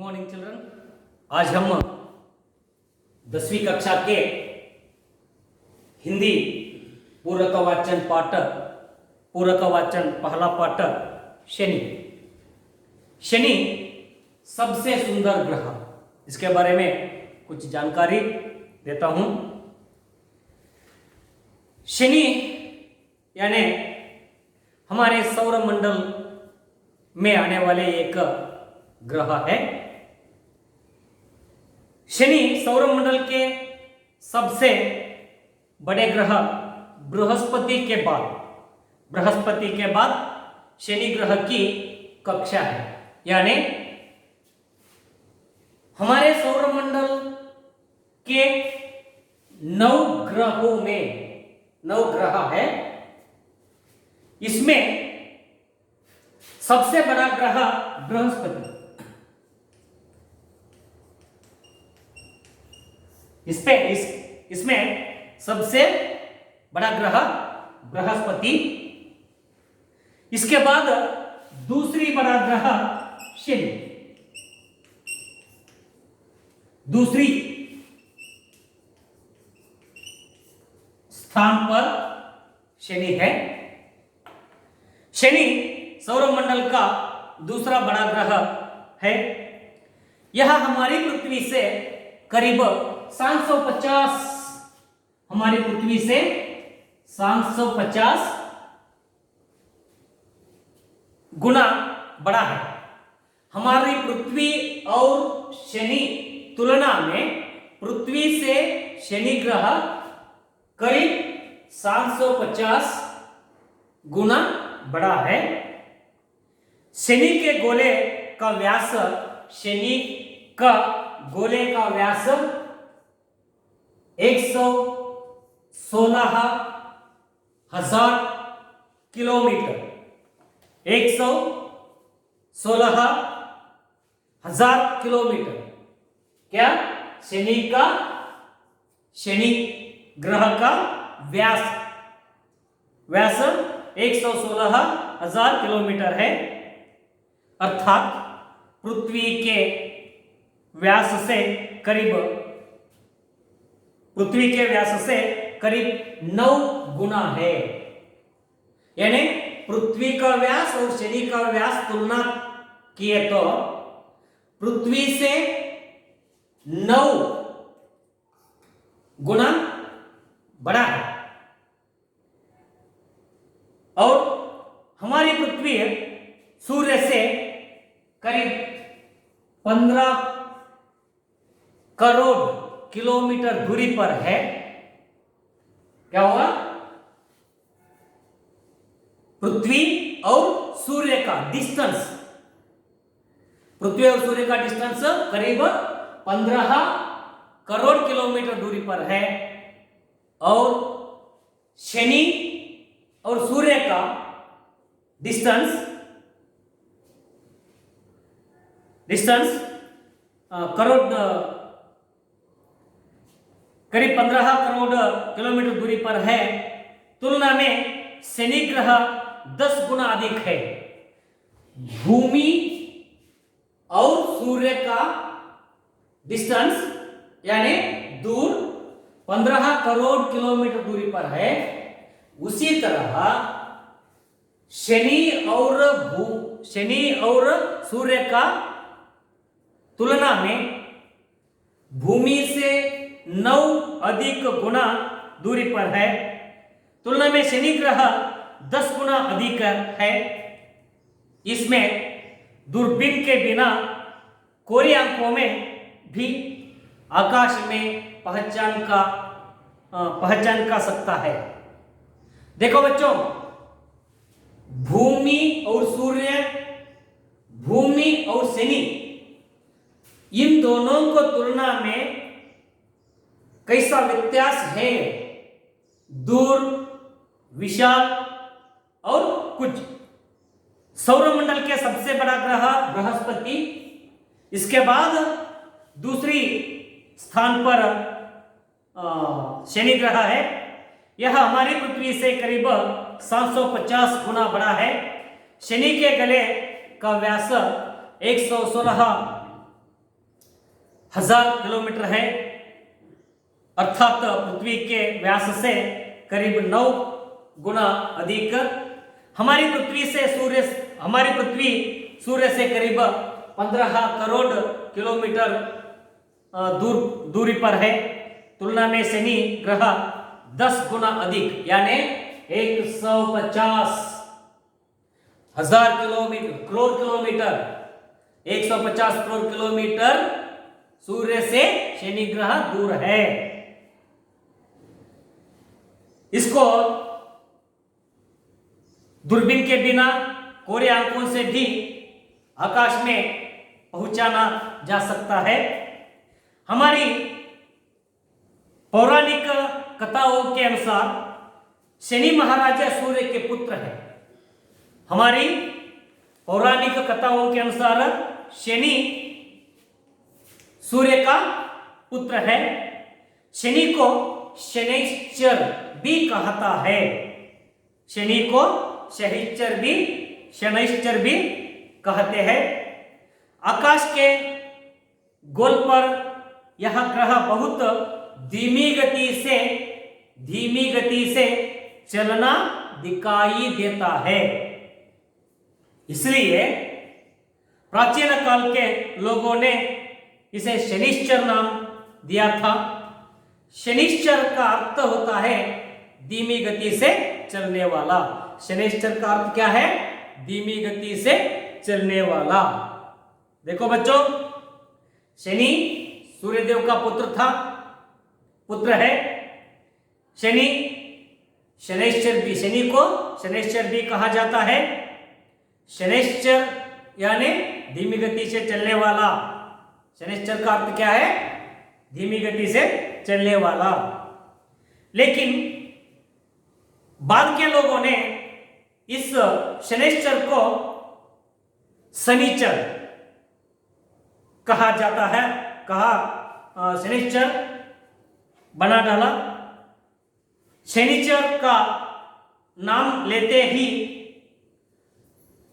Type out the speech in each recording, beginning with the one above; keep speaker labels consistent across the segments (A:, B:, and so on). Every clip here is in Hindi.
A: Morning children. आज हम 10वीं कक्षा के हिंदी पूरक वाचन पाठक पूरक वाचन पहला पाठक शनि। शनि सबसे सुंदर ग्रह, इसके बारे में कुछ जानकारी देता हूं। शनि यानी हमारे सौर मंडल में आने वाले एक ग्रह है। शनि सौर मंडल के सबसे बड़े ग्रह बृहस्पति के बाद शनि ग्रह की कक्षा है। यानी हमारे सौर मंडल के 9 ग्रहों में 9 ग्रह है, इसमें सबसे बड़ा ग्रह बृहस्पति। इसमें सबसे बड़ा ग्रह बृहस्पति, इसके बाद दूसरी बड़ा ग्रह शनि, दूसरी स्थान पर शनि है। शनि सौरमंडल का दूसरा बड़ा ग्रह है। यह हमारी पृथ्वी से करीब 750 हमारी पृथ्वी से 750 गुना बड़ा है। हमारी पृथ्वी और शनि तुलना में पृथ्वी से शनि ग्रह करीब 750 गुना बड़ा है। शनि के गोले का व्यास शनि का गोले का व्यास 116,000 किलोमीटर, 116,000 किलोमीटर। क्या शनि ग्रह का व्यास 116,000 किलोमीटर है, अर्थात पृथ्वी के व्यास से करीब 9 गुना है। यानी पृथ्वी का व्यास और शनि का व्यास तुलना किए तो पृथ्वी से 9 गुना बड़ा है। और हमारी पृथ्वी सूर्य से करीब 15 करोड़ किलोमीटर दूरी पर है। क्या हुआ? पृथ्वी और सूर्य का डिस्टेंस, पृथ्वी और सूर्य का डिस्टेंस करीब 15 करोड़ किलोमीटर दूरी पर है। और शनि और सूर्य का डिस्टेंस करीब 15 करोड़ किलोमीटर दूरी पर है। तुलना में शनि ग्रह 10 गुना अधिक है। भूमि और सूर्य का डिस्टेंस यानी दूर 15 करोड़ किलोमीटर दूरी पर है। उसी तरह शनि और सूर्य का तुलना में भूमि से 9 अधिक गुना दूरी पर है। तुलना में शनि ग्रह 10 गुना अधिक है। इसमें दूरबीन के बिना कोई आंखों में भी आकाश में पहचान का सकता है। देखो बच्चों, भूमि और सूर्य, भूमि और शनि, इन दोनों को तुलना में कैसा व्यत्यास है? दूर, विशाल और कुछ। सौरमंडल के सबसे बड़ा ग्रह बृहस्पति, इसके बाद दूसरी स्थान पर शनि ग्रह है। यह हमारी पृथ्वी से करीब 750 गुना बड़ा है। शनि के गले का व्यास 116 1000 किलोमीटर है, अर्थात पृथ्वी के व्यास से करीब 9 गुना अधिक। हमारी पृथ्वी सूर्य से करीब 15 करोड़ किलोमीटर दूरी पर है। तुलना में शनि ग्रह 10 गुना अधिक यानी 150,000 करोड़ किलोमीटर 150 करोड़ किलोमीटर सूर्य से शनि ग्रह दूर है। इसको दूरबीन के बिना कोरे आंखों से भी आकाश में पहुंचाना जा सकता है। हमारी पौराणिक कथाओं के अनुसार शनि महाराजा सूर्य के पुत्र है। हमारी पौराणिक कथाओं के अनुसार शनि सूर्य का पुत्र है। शनि को शनैश्चर भी कहता है। शनि को शनैश्चर भी कहते हैं। आकाश के गोल पर यह ग्रह बहुत धीमी गति से चलना दिखाई देता है। इसलिए प्राचीन काल के लोगों ने इसे शनिश्चर नाम दिया था। शनिश्चर का अर्थ होता है धीमी गति से चलने वाला। शनिश्चर का अर्थ क्या है? धीमी गति से चलने वाला। देखो बच्चों, शनि सूर्यदेव का पुत्र है। शनि को शनैश्चर भी कहा जाता है। शनैश्चर यानी धीमी गति से चलने वाला। शनैश्चर का अर्थ क्या है? धीमी गति से चलने वाला। लेकिन बाद के लोगों ने इस शनैश्चर को शनिचर कहा जाता है, शनिचर बना डाला। शनिचर का नाम लेते ही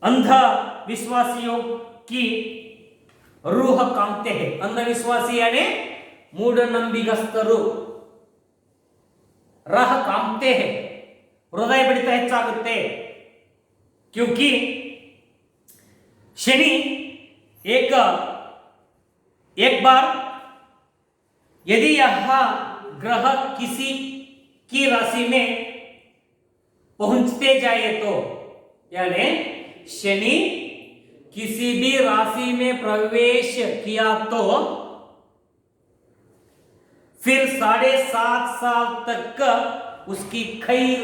A: अंधविश्वासियों की रूह कांपते हैं। अंधविश्वासी यानी ಮೂಢನಂಬಿಗಸ್ತರು राह कांपते हैं, हृदय बड़ित ಹೆಚ್ಚಾಗುತ್ತೆ। क्योंकि शनि एक बार यदि यह ग्रह किसी की राशि में पहुंचते जाए तो, यानी शनि किसी भी राशि में प्रवेश किया तो फिर 7.5 साल तक उसकी खैर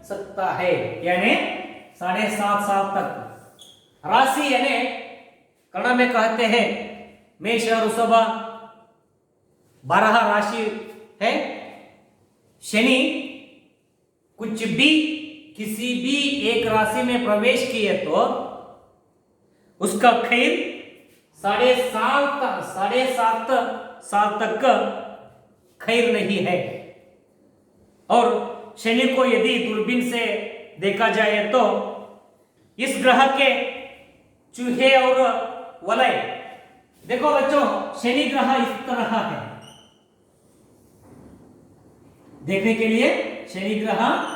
A: सकता है। यानी 7.5 साल तक। राशि यानी कन्नड़ में कहते हैं मेष वृषभ 12 राशि है। शनि कुछ भी किसी भी एक राशि में प्रवेश किए तो उसका खैर 7.5 साल तक खैर नहीं है। और शनि को यदि दूरबीन से देखा जाए तो इस ग्रह के चूहे और वलय, देखो बच्चों, शनि ग्रह इस तरह है। देखने के लिए शनि ग्रह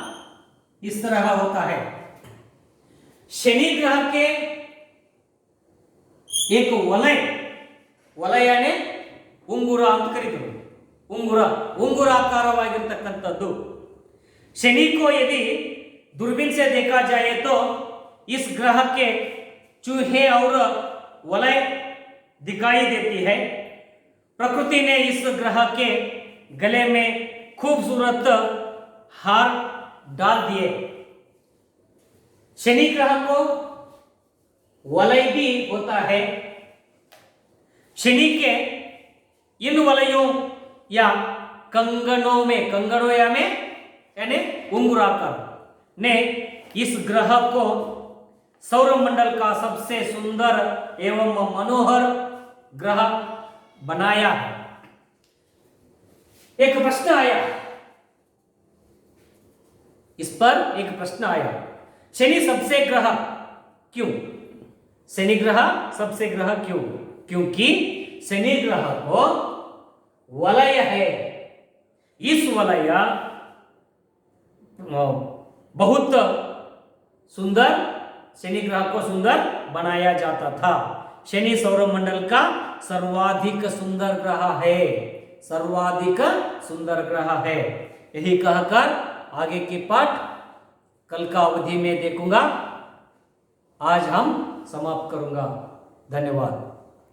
A: इस तरह होता है। शनि ग्रह के एक ವಲಯ यानी ಉಂಗುರ ಅಂತ ಕರೀತಾರೆ। ಉಂಗುರಾಕಾರವಾಗಿರತಕ್ಕಂಥದ್ದು। शनि को यदि दूरबीन से देखा जाए तो इस ग्रह के चूहे और वलय दिखाई देती है। प्रकृति ने इस ग्रह के गले में खूबसूरत हार डाल दिए। शनि ग्रह को वलय भी होता है। शनि के इन वलयों या कंगनों यानी उंगराकार ने इस ग्रह को सौरमंडल का सबसे सुंदर एवं मनोहर ग्रह बनाया है। एक प्रश्न आया, इस पर एक प्रश्न आया, शनि सबसे ग्रह क्यों? क्योंकि शनि ग्रह को वलय है। इस वलय बहुत सुंदर, शनि ग्रह को सुंदर बनाया जाता था। शनि सौरमंडल का सर्वाधिक सुंदर ग्रह है, सर्वाधिक सुंदर ग्रह है। यही कहकर आगे के पाठ कल का अवधि में देखूंगा। आज हम समाप्त करूंगा। धन्यवाद।